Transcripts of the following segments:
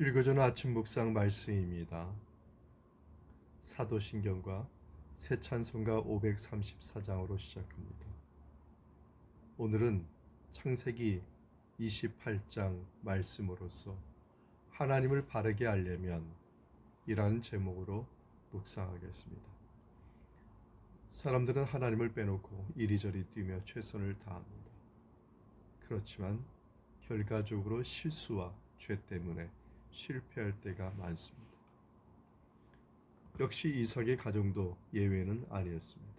읽어주는 아침 묵상 말씀입니다. 사도신경과 새 찬송가 534장으로 시작합니다. 오늘은 창세기 28장 말씀으로서 하나님을 바르게 알려면 이라는 제목으로 묵상하겠습니다. 사람들은 하나님을 빼놓고 이리저리 뛰며 최선을 다합니다. 그렇지만 결과적으로 실수와 죄 때문에 실패할 때가 많습니다. 역시 이삭의 가정도 예외는 아니었습니다.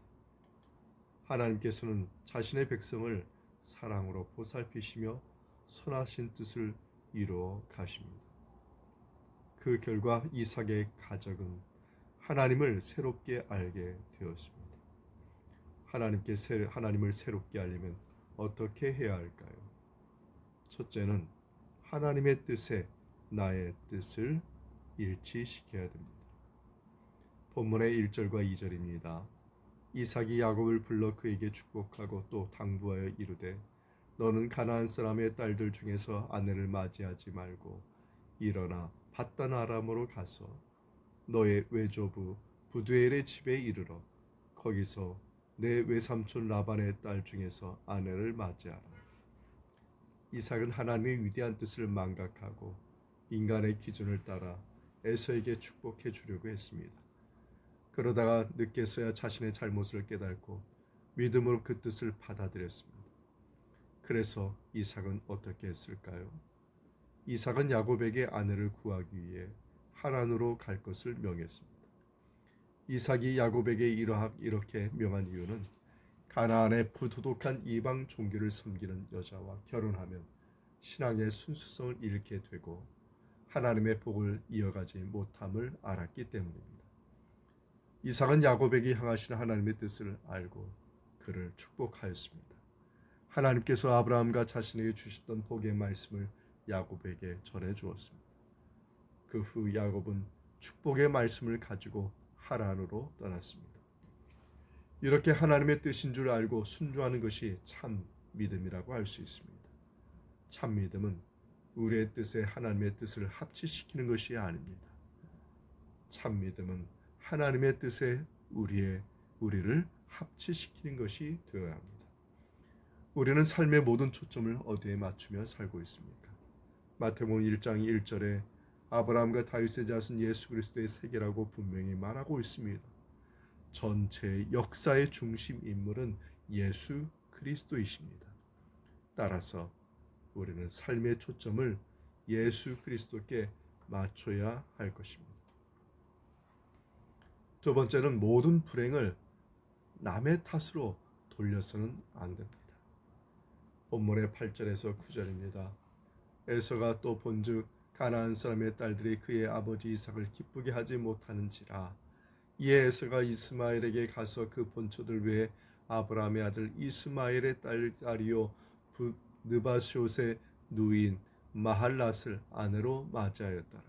하나님께서는 자신의 백성을 사랑으로 보살피시며 선하신 뜻을 이루어 가십니다. 그 결과 이삭의 가족은 하나님을 새롭게 알게 되었습니다. 하나님을 새롭게 알려면 어떻게 해야 할까요? 첫째는 하나님의 뜻에 나의 뜻을 일치시켜야 됩니다. 본문의 1절과 2절입니다. 이삭이 야곱을 불러 그에게 축복하고 또 당부하여 이르되 너는 가나안 사람의 딸들 중에서 아내를 맞이하지 말고 일어나 밧단 아람으로 가서 너의 외조부 부두엘의 집에 이르러 거기서 내 외삼촌 라반의 딸 중에서 아내를 맞이하라. 이삭은 하나님의 위대한 뜻을 망각하고 인간의 기준을 따라 에서에게 축복해 주려고 했습니다. 그러다가 늦게서야 자신의 잘못을 깨닫고 믿음으로 그 뜻을 받아들였습니다. 그래서 이삭은 어떻게 했을까요? 이삭은 야곱에게 아내를 구하기 위해 하란으로 갈 것을 명했습니다. 이삭이 야곱에게 이렇게 명한 이유는 가나안의 부도덕한 이방 종교를 섬기는 여자와 결혼하면 신앙의 순수성을 잃게 되고 하나님의 복을 이어가지 못함을 알았기 때문입니다. 이삭은 야곱에게 향하신 하나님의 뜻을 알고 그를 축복하였습니다. 하나님께서 아브라함과 자신에게 주셨던 복의 말씀을 야곱에게 전해 주었습니다. 그 후 야곱은 축복의 말씀을 가지고 하란으로 떠났습니다. 이렇게 하나님의 뜻인 줄 알고 순종하는 것이 참 믿음이라고 할 수 있습니다. 참 믿음은 우리의 뜻에 하나님의 뜻을 합치시키는 것이 아닙니다. 참 믿음은 하나님의 뜻에 우리를 합치시키는 것이 되어야 합니다. 우리는 삶의 모든 초점을 어디에 맞추며 살고 있습니까? 마태복음 1장 1절에 아브라함과 다윗의 자손 예수 그리스도의 세계라고 분명히 말하고 있습니다. 전체 역사의 중심 인물은 예수 그리스도이십니다. 따라서 우리는 삶의 초점을 예수 그리스도께 맞춰야 할 것입니다. 두 번째는 모든 불행을 남의 탓으로 돌려서는 안 됩니다. 본문의 8절에서 9절입니다. 에서가 또 본즉 가나안 사람의 딸들이 그의 아버지 이삭을 기쁘게 하지 못하는지라. 이에 에서가 이스마엘에게 가서 그 본처들 외에 아브라함의 아들 이스마엘의 딸이요 느바시옷의 누인 마할랏을 아내로 맞이하였더라.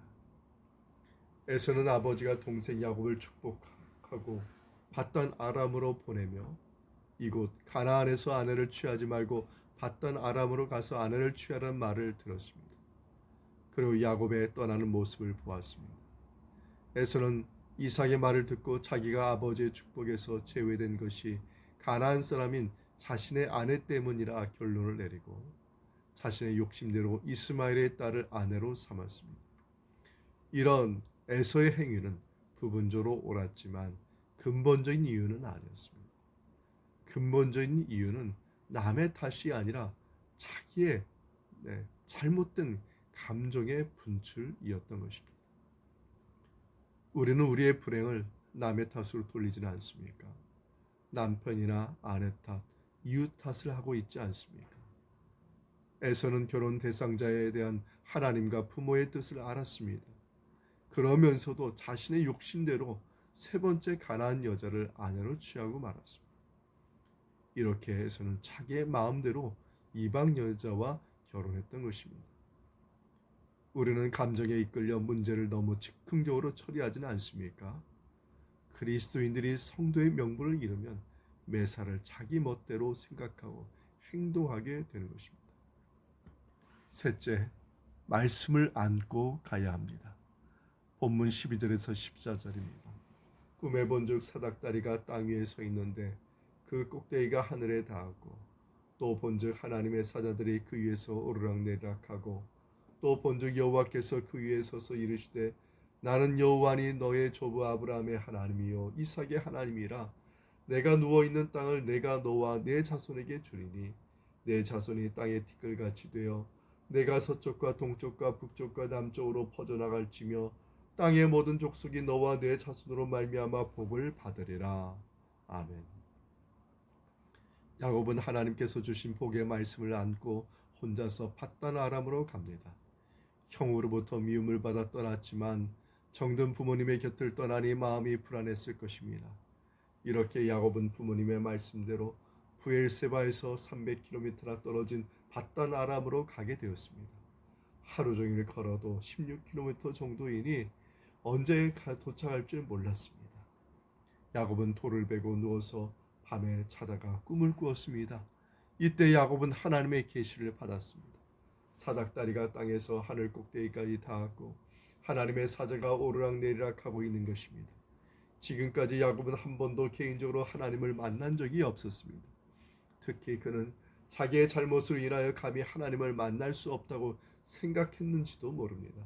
에서는 아버지가 동생 야곱을 축복하고 밧단 아람으로 보내며 이곳 가나안에서 아내를 취하지 말고 밧단 아람으로 가서 아내를 취하라는 말을 들었습니다. 그리고 야곱의 떠나는 모습을 보았습니다. 에서는 이삭의 말을 듣고 자기가 아버지의 축복에서 제외된 것이 가나안 사람인 자신의 아내 때문이라 결론을 내리고 자신의 욕심대로 이스마엘의 딸을 아내로 삼았습니다. 이런 에서의 행위는 부분적으로 옳았지만 근본적인 이유는 아니었습니다. 근본적인 이유는 남의 탓이 아니라 자기의 잘못된 감정의 분출이었던 것입니다. 우리는 우리의 불행을 남의 탓으로 돌리지는 않습니까? 남편이나 아내 탓, 이웃 탓을 하고 있지 않습니까? 에서는 결혼 대상자에 대한 하나님과 부모의 뜻을 알았습니다. 그러면서도 자신의 욕심대로 세 번째 가나안 여자를 아내로 취하고 말았습니다. 이렇게 에서는 자기의 마음대로 이방 여자와 결혼했던 것입니다. 우리는 감정에 이끌려 문제를 너무 즉흥적으로 처리하지는 않습니까? 그리스도인들이 성도의 명분을 잃으면 매사를 자기 멋대로 생각하고 행동하게 되는 것입니다. 셋째, 말씀을 안고 가야 합니다. 본문 12절에서 14절입니다. 꿈에 본즉 사닥다리가 땅 위에 서 있는데 그 꼭대기가 하늘에 닿았고 또 본즉 하나님의 사자들이 그 위에서 오르락내리락하고 또 본즉 여호와께서 그 위에 서서 이르시되 나는 여호와니 너의 조부 아브라함의 하나님이요 이삭의 하나님이라. 내가 누워있는 땅을 내가 너와 내 자손에게 주리니 내 자손이 땅의 티끌같이 되어 내가 서쪽과 동쪽과 북쪽과 남쪽으로 퍼져나갈지며 땅의 모든 족속이 너와 내 자손으로 말미암아 복을 받으리라. 아멘. 야곱은 하나님께서 주신 복의 말씀을 안고 혼자서 밧단 아람으로 갑니다. 형으로부터 미움을 받아 떠났지만 정든 부모님의 곁을 떠나니 마음이 불안했을 것입니다. 이렇게 야곱은 부모님의 말씀대로 부엘세바에서 300km나 떨어진 밧단 아람으로 가게 되었습니다. 하루 종일 걸어도 16km 정도이니 언제 도착할 줄 몰랐습니다. 야곱은 돌을 베고 누워서 밤에 자다가 꿈을 꾸었습니다. 이때 야곱은 하나님의 계시를 받았습니다. 사닥다리가 땅에서 하늘 꼭대기까지 닿았고 하나님의 사자가 오르락내리락하고 있는 것입니다. 지금까지 야곱은 한 번도 개인적으로 하나님을 만난 적이 없었습니다. 특히 그는 자기의 잘못으로 인하여 감히 하나님을 만날 수 없다고 생각했는지도 모릅니다.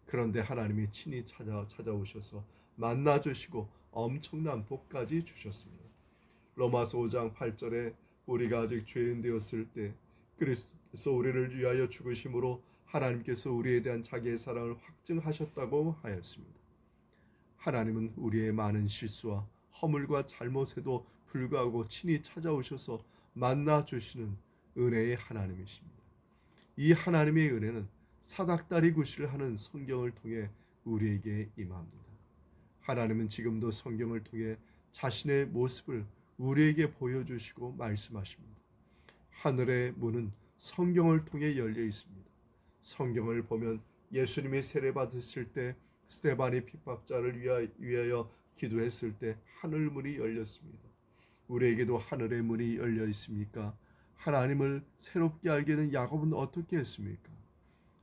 그런데 하나님이 친히 찾아오셔서 만나주시고 엄청난 복까지 주셨습니다. 로마서 5장 8절에 우리가 아직 죄인 되었을 때 그리스도께서 우리를 위하여 죽으심으로 하나님께서 우리에 대한 자기의 사랑을 확증하셨다고 하였습니다. 하나님은 우리의 많은 실수와 허물과 잘못에도 불구하고 친히 찾아오셔서 만나주시는 은혜의 하나님이십니다. 이 하나님의 은혜는 사닥다리 구실을 하는 성경을 통해 우리에게 임합니다. 하나님은 지금도 성경을 통해 자신의 모습을 우리에게 보여주시고 말씀하십니다. 하늘의 문은 성경을 통해 열려 있습니다. 성경을 보면 예수님이 세례 받으실 때 스데반이 핍박자를 위하여 기도했을 때 하늘 문이 열렸습니다. 우리에게도 하늘의 문이 열려 있습니까? 하나님을 새롭게 알게 된 야곱은 어떻게 했습니까?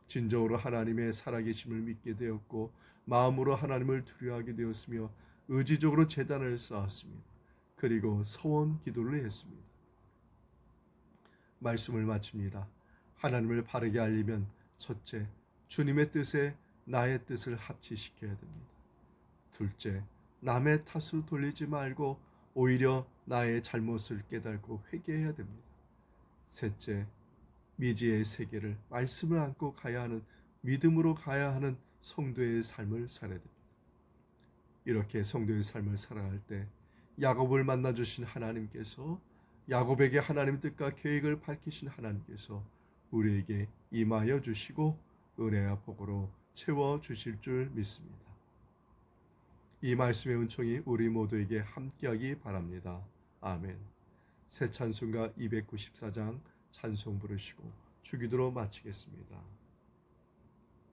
진정으로 하나님의 살아계심을 믿게 되었고 마음으로 하나님을 두려워하게 되었으며 의지적으로 제단을 쌓았습니다. 그리고 서원 기도를 했습니다. 말씀을 마칩니다. 하나님을 바르게 알리면 첫째, 주님의 뜻에 나의 뜻을 합치시켜야 됩니다. 둘째, 남의 탓으로 돌리지 말고 오히려 나의 잘못을 깨닫고 회개해야 됩니다. 셋째, 미지의 세계를 말씀을 안고 가야 하는 믿음으로 가야 하는 성도의 삶을 살아야 됩니다. 이렇게 성도의 삶을 살아갈 때 야곱을 만나주신 하나님께서 야곱에게 하나님의 뜻과 계획을 밝히신 하나님께서 우리에게 임하여 주시고 은혜와 복으로 채워주실 줄 믿습니다. 이 말씀의 은총이 우리 모두에게 함께하기 바랍니다. 아멘. 새 찬송가 294장 찬송 부르시고 주기도로 마치겠습니다.